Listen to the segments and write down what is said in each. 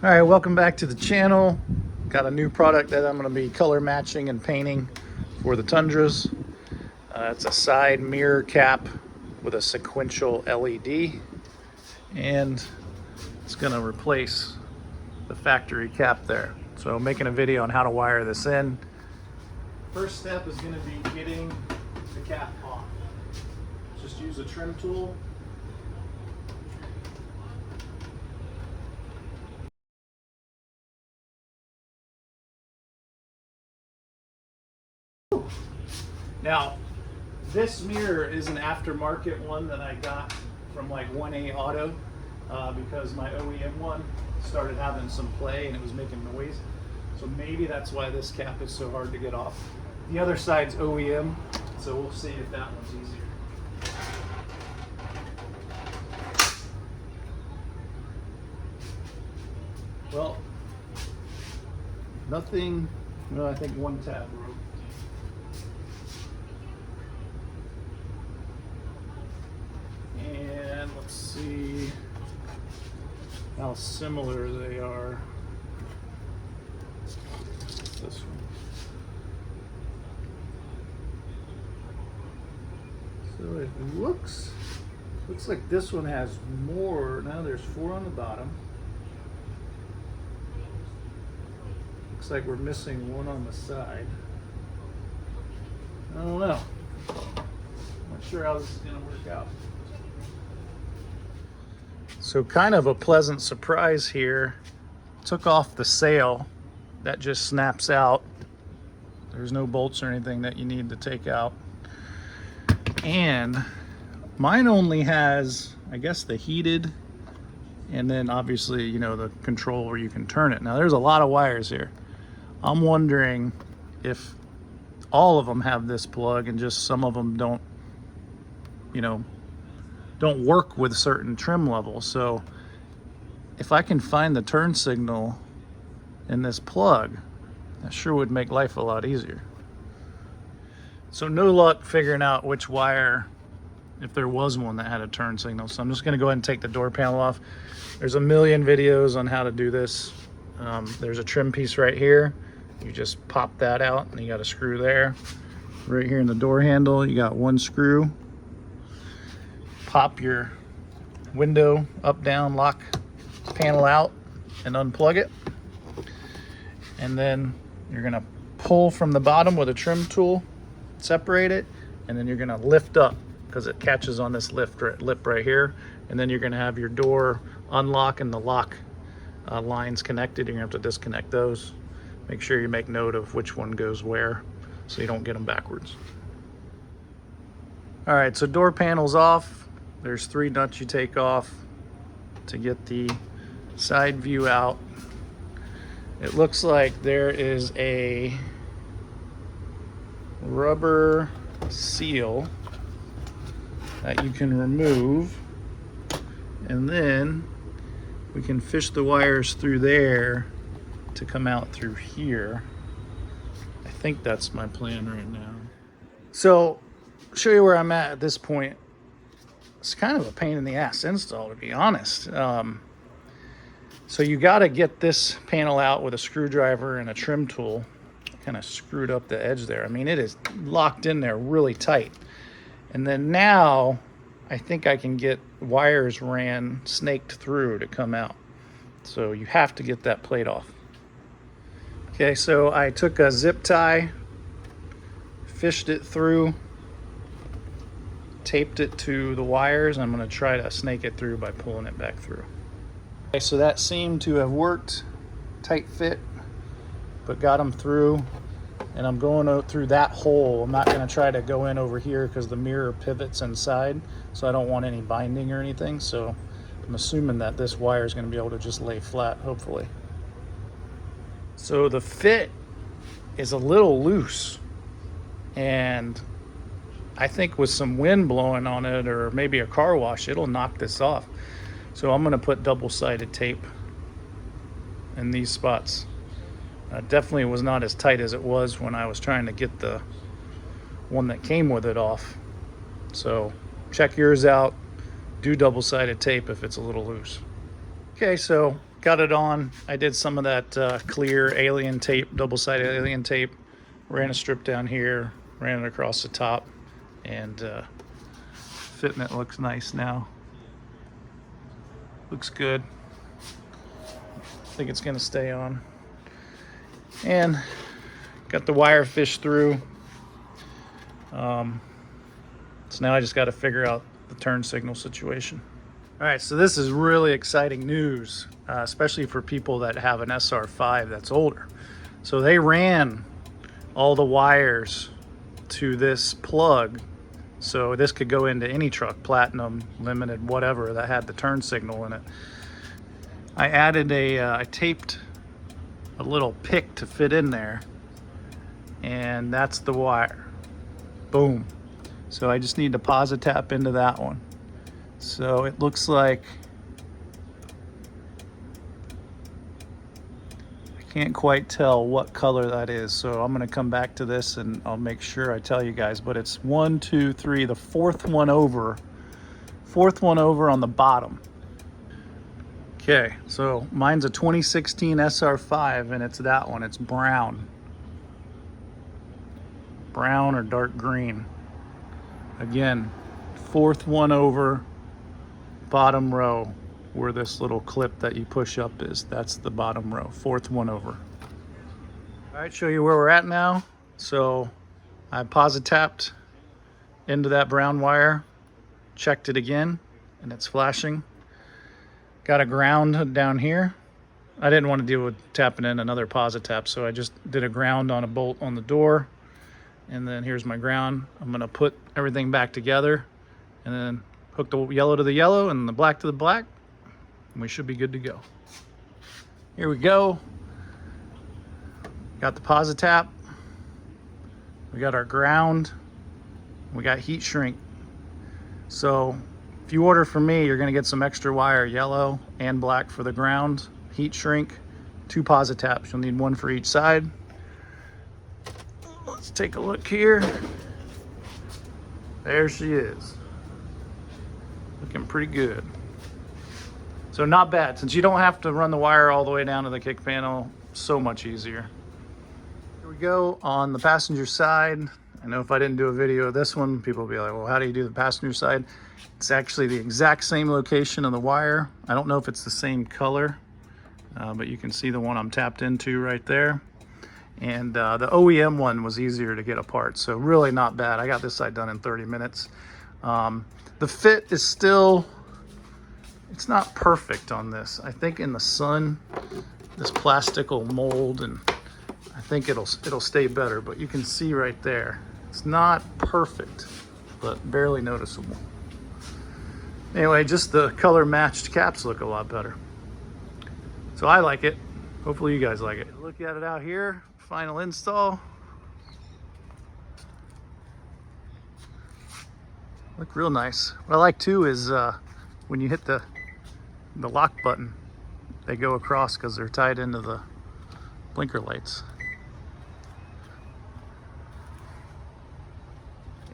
All right, welcome back to the channel. Got a new product that I'm going to be color matching and painting for the Tundras. It's a side mirror cap with a sequential LED, and it's going to replace the factory cap there. So I'm making a video on how to wire this in. First step is going to be getting the cap off. Just use a trim tool. Now, this mirror is an aftermarket one that I got from like 1A Auto because my OEM one started having some play and it was making noise. So maybe that's why this cap is so hard to get off. The other side's OEM, so we'll see if that one's easier. Well, nothing, well, I think one tab broke. And let's see how similar they are. This one. So it looks like this one has more. Now there's 4 on the bottom. Looks like we're missing 1 on the side. I don't know. Not sure how this is going to work out. So kind of a pleasant surprise here. Took off the sail. That just snaps out. There's no bolts or anything that you need to take out. And mine only has, I guess, the heated, and then obviously, you know, the control where you can turn it. Now there's a lot of wires here. I'm wondering if all of them have this plug and just some of them don't, you know, don't work with certain trim levels. So if I can find the turn signal in this plug, that sure would make life a lot easier. So no luck figuring out which wire, if there was one that had a turn signal. So I'm just gonna go ahead and take the door panel off. There's a million videos on how to do this. There's a trim piece right here. You just pop that out and you got a screw there. Right here in the door handle, you got 1 screw. Pop your window up, down, lock panel out and unplug it. And then you're gonna pull from the bottom with a trim tool, separate it, and then you're gonna lift up because it catches on this lip right here. And then you're gonna have your door unlock and the lock lines connected. You're gonna have to disconnect those. Make sure you make note of which one goes where so you don't get them backwards. All right, so door panel's off. There's 3 nuts you take off to get the side view out. It looks like there is a rubber seal that you can remove, and then we can fish the wires through there to come out through here. I think that's my plan right now. So I'll show you where I'm at this point. It's kind of a pain in the ass install, to be honest. So you got to get this panel out with a screwdriver and a trim tool. Kind of screwed up the edge there. I mean, it is locked in there really tight. And then now I think I can get wires snaked through to come out. So you have to get that plate off. Okay, so I took a zip tie, fished it through, taped it to the wires. I'm going to try to snake it through by pulling it back through. Okay, so that seemed to have worked. Tight fit, but got them through. And I'm going through that hole. I'm not going to try to go in over here because the mirror pivots inside, so I don't want any binding or anything. So I'm assuming that this wire is going to be able to just lay flat, hopefully. So the fit is a little loose, and I think with some wind blowing on it or maybe a car wash, it'll knock this off. So I'm going to put double-sided tape in these spots. Definitely was not as tight as it was when I was trying to get the one that came with it off. So check yours out. Do double-sided tape if it's a little loose. Okay, so got it on. I did some of that clear alien tape, double-sided alien tape. Ran a strip down here, ran it across the top, and fitting it looks nice now. Looks good. I think it's gonna stay on. And got the wire fished through. So now I just got to figure out the turn signal situation. All right, so this is really exciting news, especially for people that have an SR5 that's older. So they ran all the wires to this plug, so this could go into any truck, Platinum, Limited, whatever, that had the turn signal in it. I added I taped a little pick to fit in there, and that's the wire. Boom. So I just need to posit tap into that one. So it looks like, I can't quite tell what color that is. So I'm gonna come back to this and I'll make sure I tell you guys, but it's 1, 2, 3, the fourth one over on the bottom. Okay, so mine's a 2016 SR5 and it's that one, it's brown. Brown or dark green. Again, fourth one over, bottom row, where this little clip that you push up is. That's the bottom row, fourth one over. All right, show you where we're at now. So I posit tapped into that brown wire, checked it again, and it's flashing. Got a ground down here. I didn't want to deal with tapping in another posit tap, so I just did a ground on a bolt on the door. And then here's my ground. I'm gonna put everything back together and then hook the yellow to the yellow and the black to the black, and we should be good to go. Here we go. Got the posit tap. We got our ground. We got heat shrink. So if you order from me, you're gonna get some extra wire, yellow and black for the ground, heat shrink, 2 posit taps. You'll need 1 for each side. Let's take a look here. There she is. Looking pretty good. So not bad. Since you don't have to run the wire all the way down to the kick panel, so much easier. Here we go on the passenger side. I know if I didn't do a video of this one, people will be like, well, how do you do the passenger side? It's actually the exact same location of the wire. I don't know if it's the same color, but you can see the one I'm tapped into right there. And the OEM one was easier to get apart, so really not bad. I got this side done in 30 minutes. The fit is still, it's not perfect on this. I think in the sun, this plastic will mold, and I think it'll stay better, but you can see right there, it's not perfect, but barely noticeable. Anyway, just the color matched caps look a lot better. So I like it. Hopefully you guys like it. Look at it out here. Final install. Look real nice. What I like too is when you hit the lock button, they go across because they're tied into the blinker lights.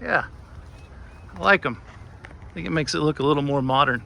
Yeah, I like them. I think it makes it look a little more modern.